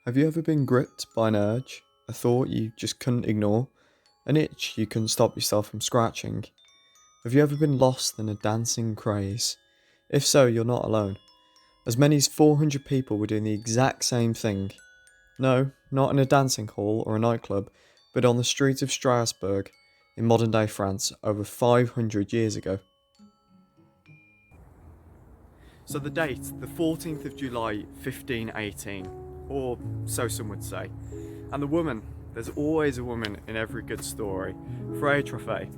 Have you ever been gripped by an urge, a thought you just couldn't ignore, an itch you couldn't stop yourself from scratching? Have you ever been lost in a dancing craze? If so, you're not alone. As many as 400 people were doing the exact same thing. No, not in a dancing hall or a nightclub, but on the streets of Strasbourg in modern day France over 500 years ago. So the date, the 14th of July 1518, or so some would say. And the woman, there's always a woman in every good story, Freya Troffea.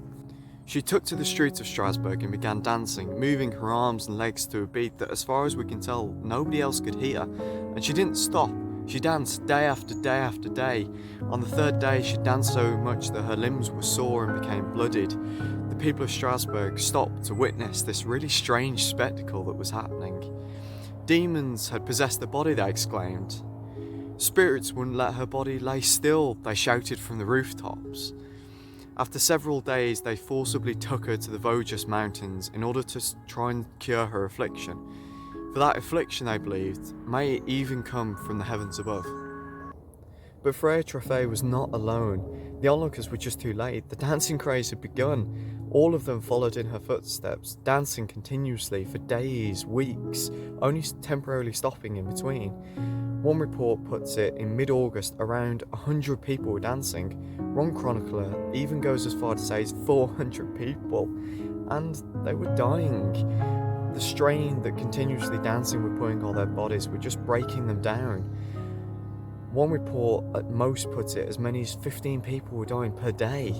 She took to the streets of Strasbourg and began dancing, moving her arms and legs to a beat that, as far as we can tell, nobody else could hear. And she didn't stop. She danced day after day after day. On the third day, she danced so much that her limbs were sore and became blooded. The people of Strasbourg stopped to witness this really strange spectacle that was happening. Demons had possessed the body, they exclaimed. Spirits wouldn't let her body lay still, they shouted from the rooftops. After several days, they forcibly took her to the Vosges mountains in order to try and cure her affliction. For that affliction, they believed, may even come from the heavens above. But Freya Troffea was not alone. The onlookers were just too late. The dancing craze had begun. All of them followed in her footsteps, dancing continuously for days, weeks, only temporarily stopping in between. One report puts it in mid-August around 100 people were dancing. One chronicler even goes as far to say it's 400 people, and they were dying. The strain that continuously dancing were putting on their bodies were just breaking them down. One report at most puts it as many as 15 people were dying per day.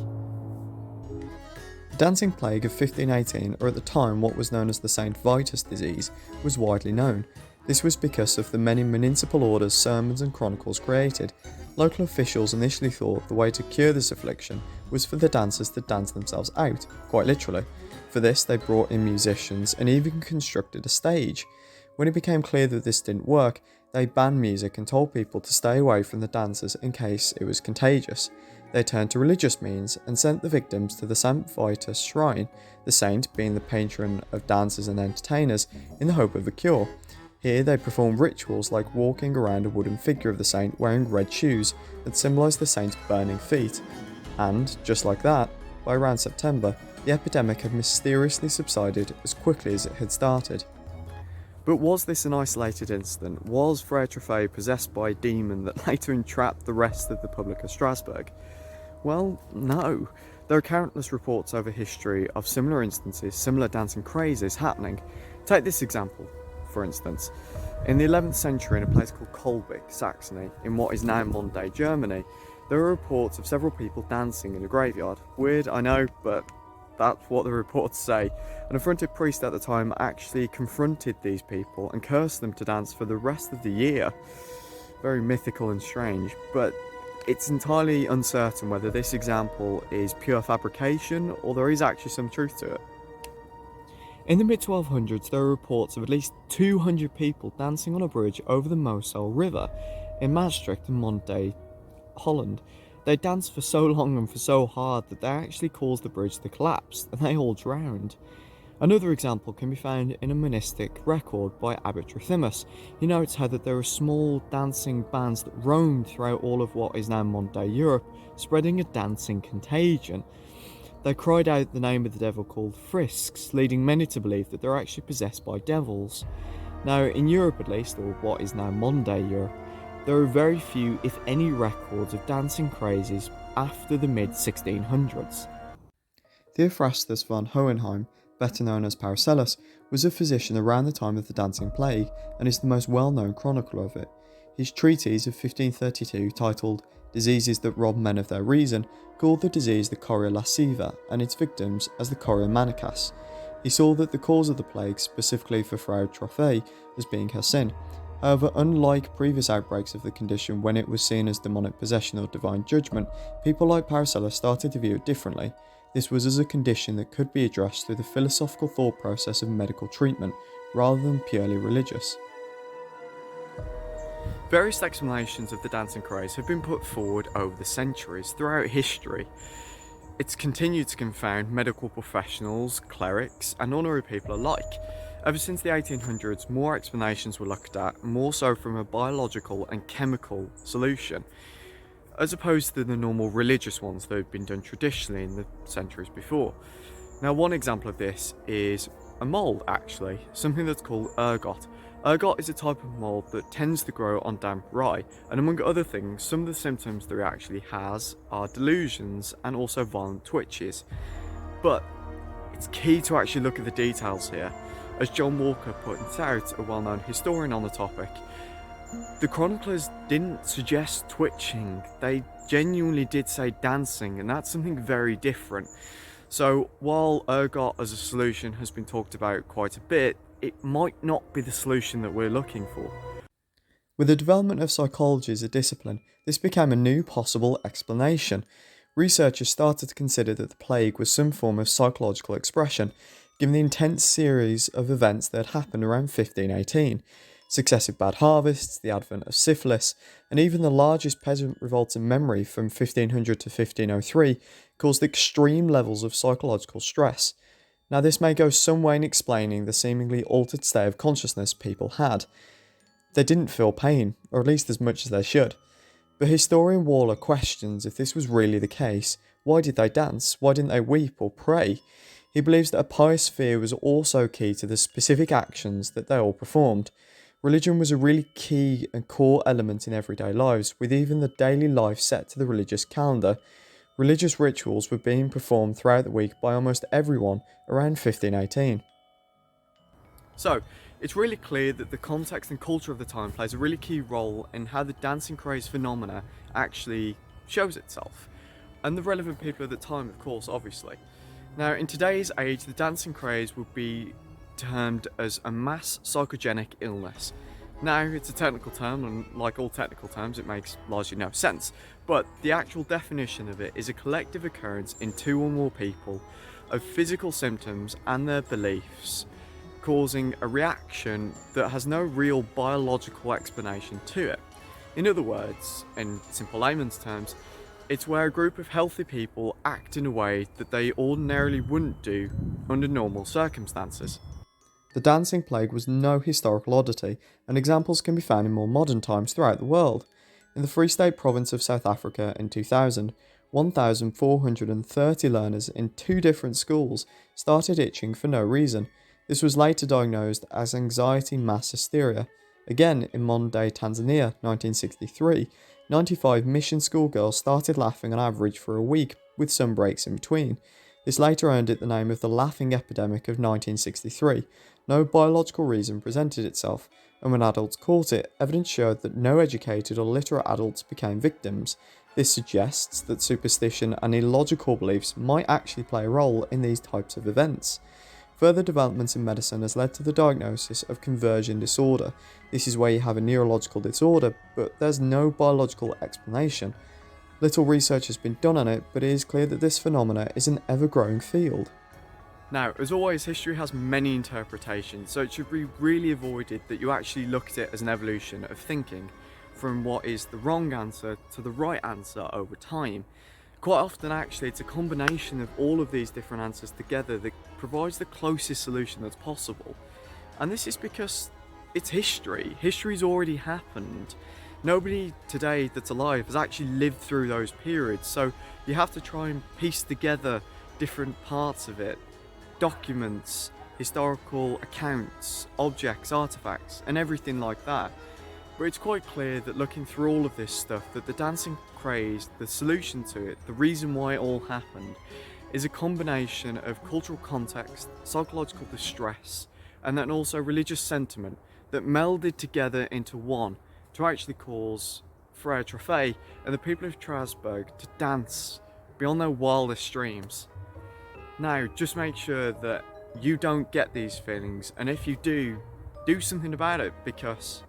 The dancing plague of 1518, or at the time what was known as the St. Vitus disease, was widely known. This was because of the many municipal orders, sermons and chronicles created. Local officials initially thought the way to cure this affliction was for the dancers to dance themselves out, quite literally. For this they brought in musicians and even constructed a stage. When it became clear that this didn't work, they banned music and told people to stay away from the dancers in case it was contagious. They turned to religious means and sent the victims to the St. Vitus shrine, the saint being the patron of dancers and entertainers, in the hope of a cure. Here they performed rituals like walking around a wooden figure of the saint wearing red shoes that symbolised the saint's burning feet. And, just like that, by around September, the epidemic had mysteriously subsided as quickly as it had started. But was this an isolated incident? Was Freya Troffea possessed by a demon that later entrapped the rest of the public of Strasbourg? Well, no. There are countless reports over history of similar instances, similar dancing crazes happening. Take this example, for instance. In the 11th century, in a place called Kolbig, Saxony, in what is now modern-day Germany, there are reports of several people dancing in a graveyard. Weird, I know, but that's what the reports say. An affronted priest at the time actually confronted these people and cursed them to dance for the rest of the year. Very mythical and strange, but it's entirely uncertain whether this example is pure fabrication or there is actually some truth to it. In the mid-1200s, there are reports of at least 200 people dancing on a bridge over the Mosel River in Maastricht in modern-day Holland. They danced for so long and for so hard that they actually caused the bridge to collapse, and they all drowned. Another example can be found in a monastic record by Abbot Trophimus. He notes how that there are small dancing bands that roamed throughout all of what is now modern-day Europe, spreading a dancing contagion. They cried out the name of the devil called Frisks, leading many to believe that they're actually possessed by devils. Now, in Europe at least, or what is now modern-day Europe, there are very few, if any, records of dancing crazes after the mid-1600s. Theophrastus von Hohenheim, better known as Paracelsus, was a physician around the time of the dancing plague and is the most well-known chronicler of it. His treatise of 1532, titled Diseases that Rob Men of Their Reason, called the disease the chorea lasciva and its victims as the chorea manicas. He saw that the cause of the plague, specifically for Freya Troffea, as being her sin. However, unlike previous outbreaks of the condition when it was seen as demonic possession or divine judgment, people like Paracelsus started to view it differently. This was as a condition that could be addressed through the philosophical thought process of medical treatment, rather than purely religious. Various explanations of the dancing craze have been put forward over the centuries throughout history. It's continued to confound medical professionals, clerics, and ordinary people alike. Ever since the 1800s, more explanations were looked at, more so from a biological and chemical solution, as opposed to the normal religious ones that had been done traditionally in the centuries before. Now, one example of this is a mould, actually, something that's called ergot. Ergot is a type of mould that tends to grow on damp rye, and among other things, some of the symptoms that it actually has are delusions and also violent twitches. But it's key to actually look at the details here. As John Walker points out, a well-known historian on the topic, the chroniclers didn't suggest twitching, they genuinely did say dancing, and that's something very different. So while ergot as a solution has been talked about quite a bit, it might not be the solution that we're looking for. With the development of psychology as a discipline, this became a new possible explanation. Researchers started to consider that the plague was some form of psychological expression, given the intense series of events that had happened around 1518. Successive bad harvests, the advent of syphilis, and even the largest peasant revolts in memory from 1500 to 1503 caused extreme levels of psychological stress. Now, this may go some way in explaining the seemingly altered state of consciousness people had. They didn't feel pain, or at least as much as they should. But historian Waller questions if this was really the case. Why did they dance? Why didn't they weep or pray? He believes that a pious fear was also key to the specific actions that they all performed. Religion was a really key and core element in everyday lives, with even the daily life set to the religious calendar. Religious rituals were being performed throughout the week by almost everyone around 1518. So, it's really clear that the context and culture of the time plays a really key role in how the dancing craze phenomena actually shows itself. And the relevant people at the time, of course, obviously. Now, in today's age, the dancing craze would be termed as a mass psychogenic illness. Now, it's a technical term, and like all technical terms, it makes largely no sense, but the actual definition of it is a collective occurrence in two or more people of physical symptoms and their beliefs, causing a reaction that has no real biological explanation to it. In other words, in simple layman's terms, it's where a group of healthy people act in a way that they ordinarily wouldn't do under normal circumstances. The dancing plague was no historical oddity, and examples can be found in more modern times throughout the world. In the Free State province of South Africa in 2000, 1,430 learners in 2 different schools started itching for no reason. This was later diagnosed as anxiety mass hysteria. Again, in modern-day Tanzania, 1963, 95 mission schoolgirls started laughing on average for a week, with some breaks in between. This later earned it the name of the laughing epidemic of 1963. No biological reason presented itself, and when adults caught it, evidence showed that no educated or literate adults became victims. This suggests that superstition and illogical beliefs might actually play a role in these types of events. Further developments in medicine has led to the diagnosis of conversion disorder. This is where you have a neurological disorder, but there's no biological explanation. Little research has been done on it, but it is clear that this phenomena is an ever-growing field. Now, as always, history has many interpretations, so it should be really avoided that you actually look at it as an evolution of thinking, from what is the wrong answer to the right answer over time. Quite often, actually, it's a combination of all of these different answers together that provides the closest solution that's possible. And this is because it's history. History's already happened. Nobody today that's alive has actually lived through those periods, so you have to try and piece together different parts of it. Documents, historical accounts, objects, artifacts, and everything like that. But it's quite clear that looking through all of this stuff, that the dancing craze, the solution to it, the reason why it all happened, is a combination of cultural context, psychological distress, and then also religious sentiment that melded together into one to actually cause Freya Trofei and the people of Strasbourg to dance beyond their wildest dreams. Now, just make sure that you don't get these feelings, and if you do, do something about it, because